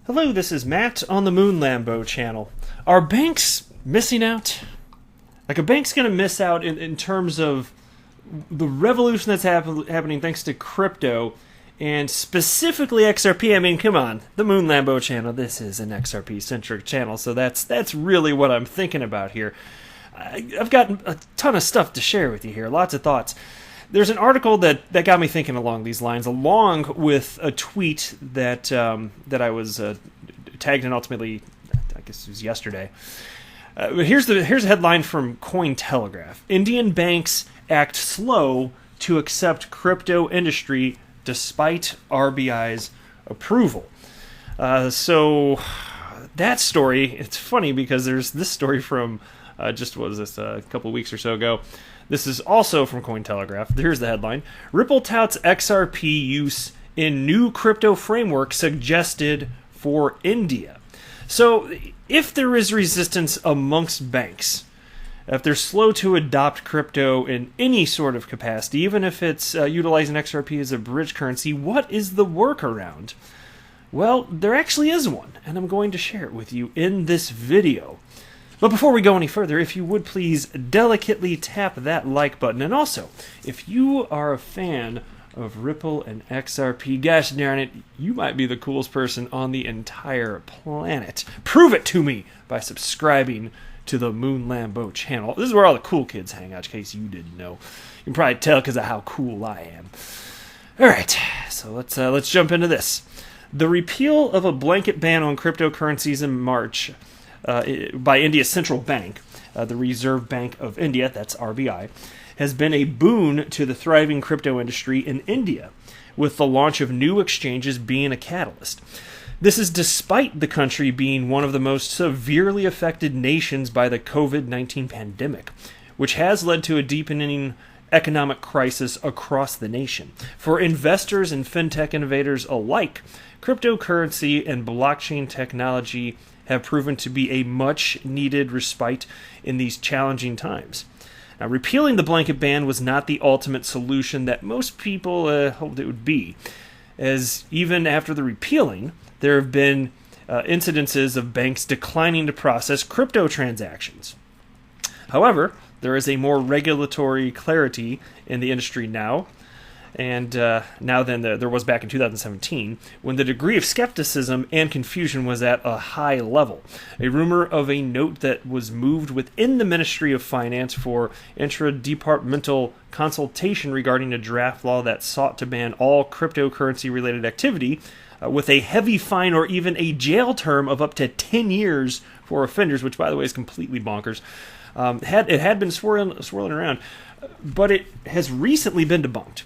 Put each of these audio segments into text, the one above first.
Hello, this is Matt on the Moon Lambo channel. Are banks missing out? Like, a bank's going to miss out in terms of the revolution that's happening thanks to crypto, and specifically XRP. I mean, come on, the Moon Lambo channel, this is an XRP-centric channel, so that's really what I'm thinking about here. I've got a ton of stuff to share with you here, lots of thoughts. There's an article that got me thinking along these lines, along with a tweet that I was tagged in ultimately, I guess it was yesterday. Here's a headline from Cointelegraph. Indian banks act slow to accept crypto industry despite RBI's approval. So that story, it's funny because there's this story from a couple of weeks or so ago. This is also from Cointelegraph. Here's the headline. Ripple touts XRP use in new crypto framework suggested for India. So if there is resistance amongst banks, if they're slow to adopt crypto in any sort of capacity, even if it's utilizing XRP as a bridge currency, what is the workaround? Well, there actually is one, and I'm going to share it with you in this video. But before we go any further, if you would please delicately tap that like button. And also, if you are a fan of Ripple and XRP, gosh darn it, you might be the coolest person on the entire planet. Prove it to me by subscribing to the Moon Lambo channel. This is where all the cool kids hang out, in case you didn't know. You can probably tell because of how cool I am. All right, so let's jump into this. The repeal of a blanket ban on cryptocurrencies in March by India's central bank, the Reserve Bank of India, that's RBI, has been a boon to the thriving crypto industry in India, with the launch of new exchanges being a catalyst. This is despite the country being one of the most severely affected nations by the COVID-19 pandemic, which has led to a deepening economic crisis across the nation. For investors and fintech innovators alike, cryptocurrency and blockchain technology have proven to be a much-needed respite in these challenging times. Now, repealing the blanket ban was not the ultimate solution that most people hoped it would be, as even after the repealing, there have been incidences of banks declining to process crypto transactions. However, there is a more regulatory clarity in the industry now, and now than there was back in 2017, when the degree of skepticism and confusion was at a high level. A rumor of a note that was moved within the Ministry of Finance for intra-departmental consultation regarding a draft law that sought to ban all cryptocurrency-related activity, with a heavy fine or even a jail term of up to 10 years for offenders, which, by the way, is completely bonkers. It had been swirling around, but it has recently been debunked.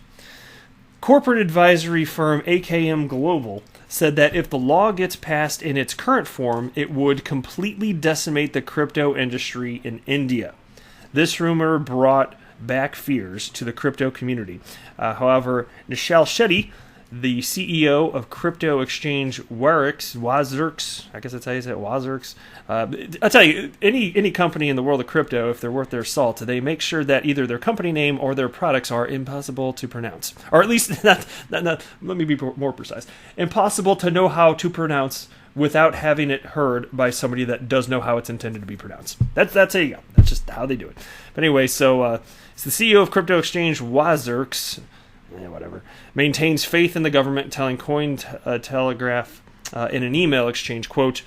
Corporate advisory firm AKM Global said that if the law gets passed in its current form, it would completely decimate the crypto industry in India. This rumor brought back fears to the crypto community. However, Nishal Shetty, the CEO of crypto exchange Wazirx, I guess that's how you say it, Wazirx. I'll tell you, any company in the world of crypto, if they're worth their salt, they make sure that either their company name or their products are impossible to pronounce. Or at least, let me be more precise, impossible to know how to pronounce without having it heard by somebody that does know how it's intended to be pronounced. That's there you go. That's just how they do it. But anyway, so it's the CEO of crypto exchange Wazirx, whatever, maintains faith in the government, telling Cointelegraph in an email exchange, quote,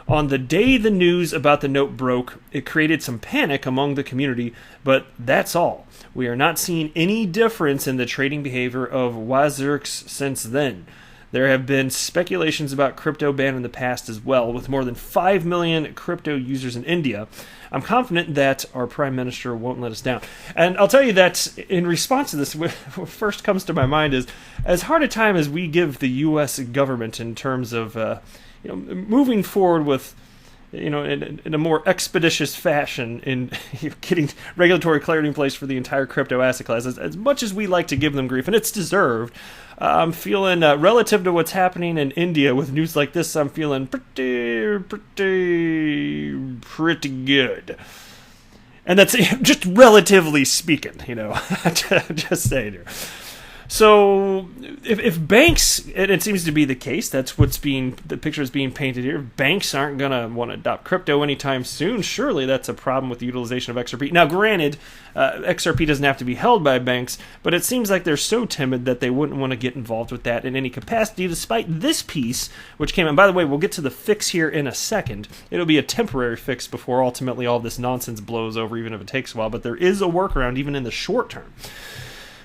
"On the day the news about the note broke, it created some panic among the community, but that's all. We are not seeing any difference in the trading behavior of Wazirx since then. There have been speculations about crypto ban in the past as well, with more than 5 million crypto users in India. I'm confident that our Prime Minister won't let us down." And I'll tell you that in response to this, what first comes to my mind is, as hard a time as we give the U.S. government in terms of moving forward with in a more expeditious fashion in getting regulatory clarity in place for the entire crypto asset class, as much as we like to give them grief, and it's deserved, I'm feeling, relative to what's happening in India with news like this, I'm feeling pretty good. And that's just relatively speaking, just saying here. So if banks, and it seems to be the case, that's the picture is being painted here. Banks aren't going to want to adopt crypto anytime soon. Surely that's a problem with the utilization of XRP. Now, granted, XRP doesn't have to be held by banks, but it seems like they're so timid that they wouldn't want to get involved with that in any capacity, despite this piece, which came in. By the way, we'll get to the fix here in a second. It'll be a temporary fix before ultimately all this nonsense blows over, even if it takes a while, but there is a workaround even in the short term.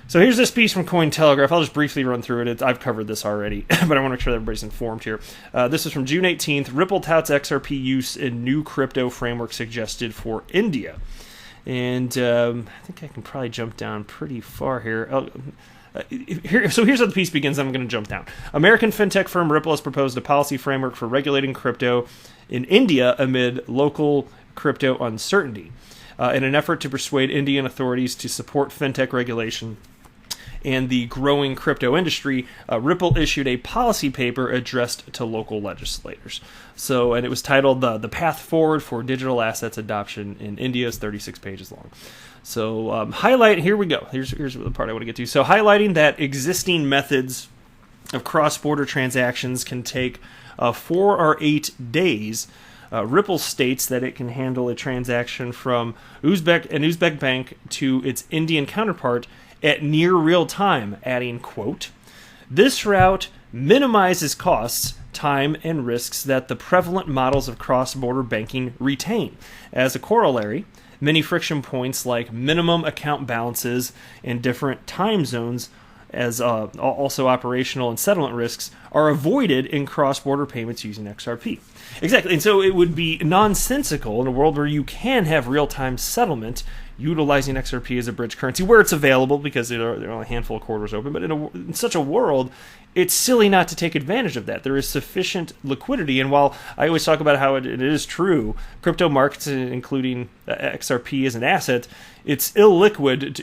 So here's this piece from Cointelegraph. I'll just briefly run through it. I've covered this already, but I want to make sure that everybody's informed here. This is from June 18th. Ripple touts XRP use in new crypto framework suggested for India. And I think I can probably jump down pretty far here. So here's how the piece begins. I'm going to jump down. American fintech firm Ripple has proposed a policy framework for regulating crypto in India amid local crypto uncertainty. In an effort to persuade Indian authorities to support fintech regulation and the growing crypto industry, Ripple issued a policy paper addressed to local legislators. And it was titled "The Path Forward for Digital Assets Adoption in India." It's 36 pages long. So here we go. Here's the part I want to get to. So highlighting that existing methods of cross-border transactions can take 4 or 8 days. Ripple states that it can handle a transaction from an Uzbek bank to its Indian counterpart at near real time, adding, quote, "This route minimizes costs, time, and risks that the prevalent models of cross-border banking retain. As a corollary, many friction points like minimum account balances and different time zones, as also operational and settlement risks, are avoided in cross-border payments using XRP." Exactly, and so it would be nonsensical in a world where you can have real-time settlement utilizing XRP as a bridge currency where it's available, because there are only a handful of corridors open, but in such a world, it's silly not to take advantage of that. There is sufficient liquidity, and while I always talk about how it is true, crypto markets, including XRP as an asset, it's illiquid.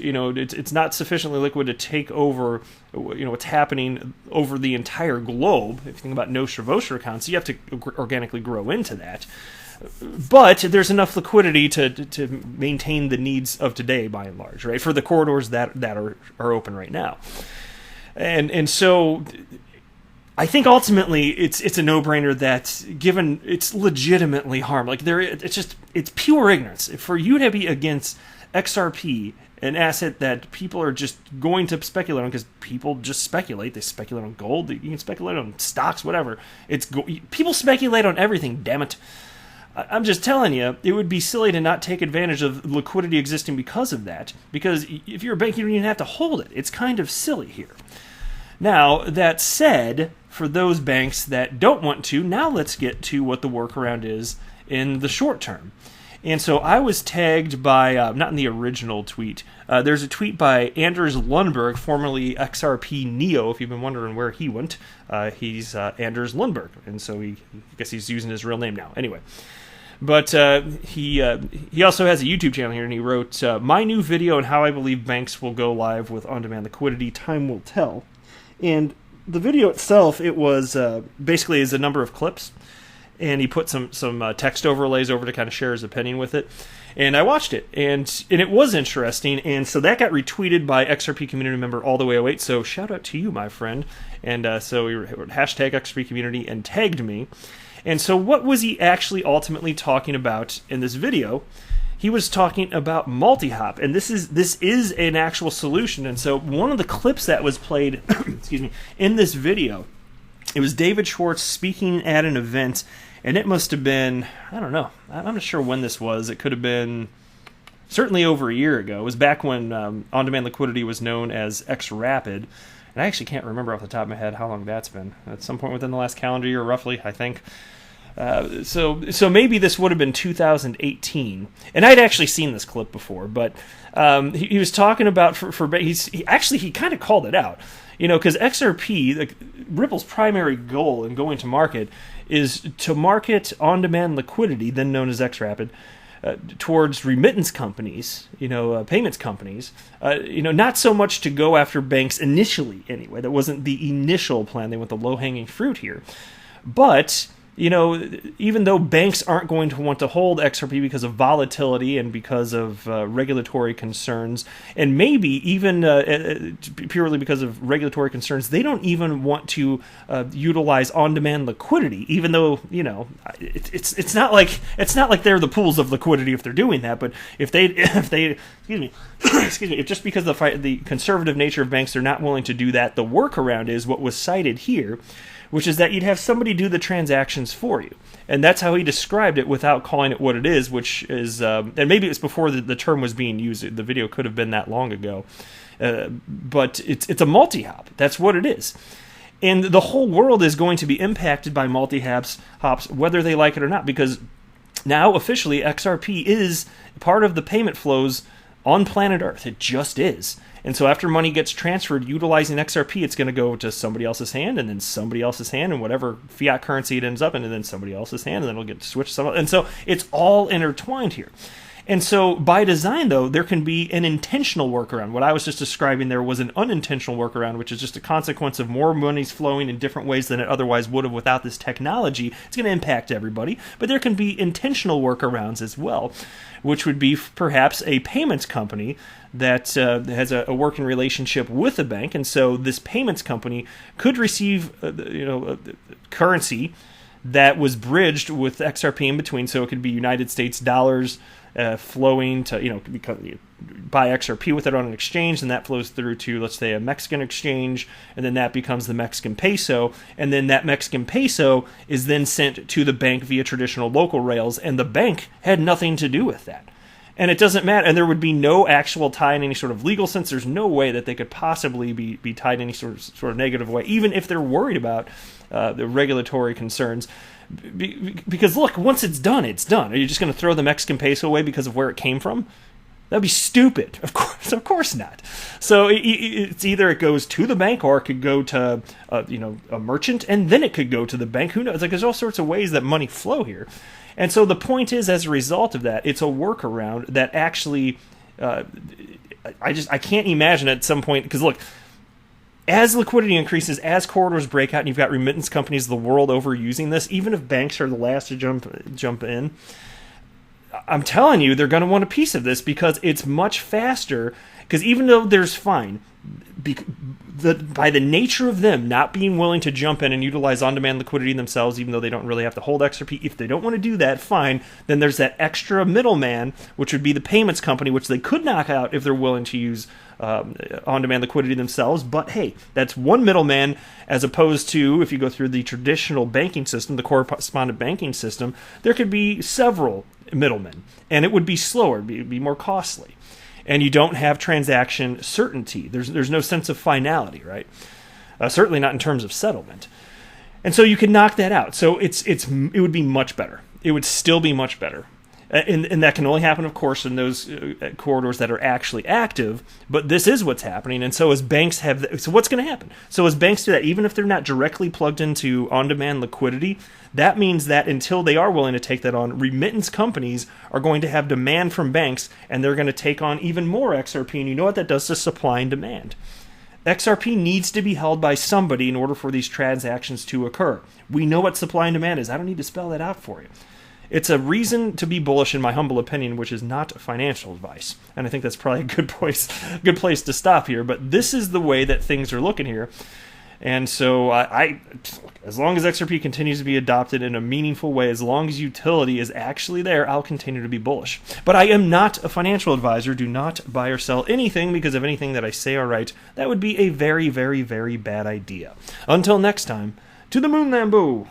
It's not sufficiently liquid to take over what's happening over the entire globe. If you think about Nostra Vostra accounts, you have to organically grow into that. But there's enough liquidity to maintain the needs of today, by and large, right? For the corridors that are open right now, and so I think ultimately it's a no-brainer that, given it's legitimately harm, it's pure ignorance for you to be against XRP, an asset that people are just going to speculate on, because people just speculate. They speculate on gold. You can speculate on stocks, whatever. People speculate on everything. Damn it. I'm just telling you, it would be silly to not take advantage of liquidity existing because of that. Because if you're a bank, you don't even have to hold it. It's kind of silly here. Now, that said, for those banks that don't want to, now let's get to what the workaround is in the short term. And so I was tagged by, not in the original tweet, there's a tweet by Anders Lundberg, formerly XRP Neo, if you've been wondering where he went. He's Anders Lundberg, and so I guess he's using his real name now. Anyway. But he also has a YouTube channel here, and he wrote, "My new video on how I believe banks will go live with on-demand liquidity, time will tell." And the video itself, it was basically is a number of clips, and he put some text overlays over to kind of share his opinion with it. And I watched it, and it was interesting, and so that got retweeted by XRP community member All-the-way08, so shout out to you, my friend. And so we wrote hashtag XRP community and tagged me. And so what was he actually ultimately talking about in this video? He was talking about multi-hop, and this is an actual solution. And so one of the clips that was played excuse me, in this video, it was David Schwartz speaking at an event, and it must have been, I don't know, I'm not sure when this was. It could have been certainly over a year ago. It was back when on-demand liquidity was known as XRapid. And I actually can't remember off the top of my head how long that's been. At some point within the last calendar year, roughly, I think. So maybe this would have been 2018. And I'd actually seen this clip before, but he was talking about he kind of called it out. Because XRP, Ripple's primary goal in going to market is to market on-demand liquidity, then known as XRapid, towards remittance companies, payments companies, not so much to go after banks initially anyway. That wasn't the initial plan. They went the low-hanging fruit here. But, even though banks aren't going to want to hold XRP because of volatility and because of regulatory concerns, and maybe even purely because of regulatory concerns, they don't even want to utilize on-demand liquidity. Even though it's not like they're the pools of liquidity if they're doing that. But if they if just because of the conservative nature of banks, they're not willing to do that, the workaround is what was cited here, which is that you'd have somebody do the transactions for you. And that's how he described it without calling it what it is, which is, and maybe it was before the term was being used. The video could have been that long ago. But it's a multi-hop. That's what it is. And the whole world is going to be impacted by multi-hops, whether they like it or not, because now officially XRP is part of the payment flows on planet Earth. It just is. And so after money gets transferred utilizing XRP, it's going to go to somebody else's hand, and then somebody else's hand, and whatever fiat currency it ends up in, and then somebody else's hand, and then it'll get switched to someone. And so it's all intertwined here. And so by design, though, there can be an intentional workaround. What I was just describing there was an unintentional workaround, which is just a consequence of more monies flowing in different ways than it otherwise would have without this technology. It's going to impact everybody. But there can be intentional workarounds as well, which would be perhaps a payments company that has a working relationship with a bank. And so this payments company could receive currency that was bridged with XRP in between. So it could be United States dollars flowing to, because you buy XRP with it on an exchange, and that flows through to, let's say, a Mexican exchange, and then that becomes the Mexican peso, and then that Mexican peso is then sent to the bank via traditional local rails, and the bank had nothing to do with that. And it doesn't matter, and there would be no actual tie in any sort of legal sense. There's no way that they could possibly be tied in any sort of negative way, even if they're worried about the regulatory concerns. Because look, once it's done, it's done. Are you just going to throw the Mexican peso away because of where it came from? That'd be stupid. Of course not. So it's either it goes to the bank, or it could go to a merchant, and then it could go to the bank. Who knows? Like, there's all sorts of ways that money flow here. And so the point is, as a result of that, it's a workaround that actually, I can't imagine at some point, because look, as liquidity increases, as corridors break out, and you've got remittance companies the world over using this, even if banks are the last to jump in, I'm telling you, they're going to want a piece of this because it's much faster. Because even though there's fine, by the nature of them not being willing to jump in and utilize on-demand liquidity themselves, even though they don't really have to hold XRP, if they don't want to do that, fine, then there's that extra middleman, which would be the payments company, which they could knock out if they're willing to use on-demand liquidity themselves. But hey, that's one middleman, as opposed to if you go through the traditional banking system, the correspondent banking system, there could be several middlemen, and it would be slower, it'd be more costly. And you don't have transaction certainty. There's no sense of finality, right? Certainly not in terms of settlement. And so you can knock that out. So it would be much better. It would still be much better. And that can only happen, of course, in those corridors that are actually active. But this is what's happening. And so as banks so what's going to happen? So as banks do that, even if they're not directly plugged into on-demand liquidity, that means that until they are willing to take that on, remittance companies are going to have demand from banks, and they're going to take on even more XRP. And you know what that does to supply and demand? XRP needs to be held by somebody in order for these transactions to occur. We know what supply and demand is. I don't need to spell that out for you. It's a reason to be bullish, in my humble opinion, which is not financial advice. And I think that's probably a good place to stop here. But this is the way that things are looking here. And so as long as XRP continues to be adopted in a meaningful way, as long as utility is actually there, I'll continue to be bullish. But I am not a financial advisor. Do not buy or sell anything because of anything that I say or write. That would be a very, very, very bad idea. Until next time, to the moon, Lambo!